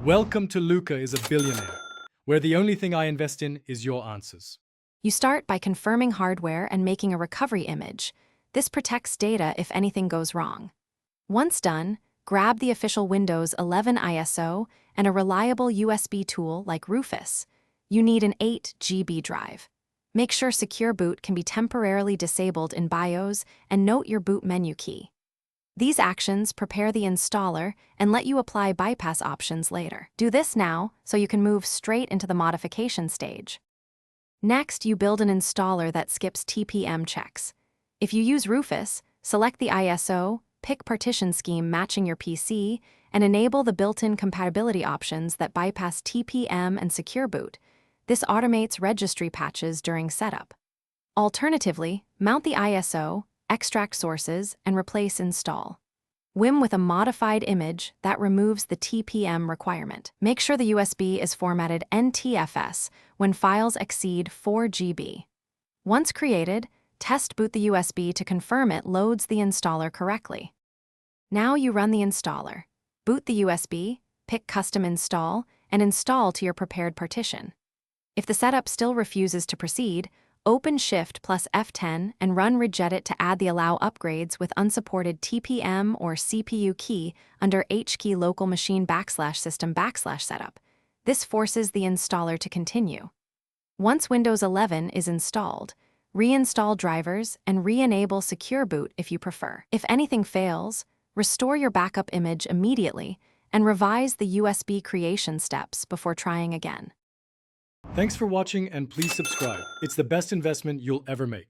Welcome to Luca is a billionaire, where the only thing I invest in is your answers. You start by confirming hardware and making a recovery image. This protects data if anything goes wrong. Once done, grab the official Windows 11 ISO and a reliable USB tool like Rufus. You need an 8 GB drive. Make sure Secure Boot can be temporarily disabled in BIOS and note your boot menu key. These actions prepare the installer and let you apply bypass options later. Do this now so you can move straight into the modification stage. Next, you build an installer that skips TPM checks. If you use Rufus, select the ISO, pick partition scheme matching your PC, and enable the built-in compatibility options that bypass TPM and Secure Boot. This automates registry patches during setup. Alternatively, mount the ISO, extract sources, and replace install. Wim with a modified image that removes the TPM requirement. Make sure the USB is formatted NTFS when files exceed 4 GB. Once created, test boot the USB to confirm it loads the installer correctly. Now you run the installer. Boot the USB, pick Custom Install, and install to your prepared partition. If the setup still refuses to proceed, open Shift plus F10 and run regedit to add the allow upgrades with unsupported TPM or CPU key under HKey local machine /system /setup. This forces the installer to continue. Once Windows 11 is installed, reinstall drivers and re-enable Secure Boot if you prefer. If anything fails, restore your backup image immediately and revise the USB creation steps before trying again. Thanks for watching and please subscribe. It's the best investment you'll ever make.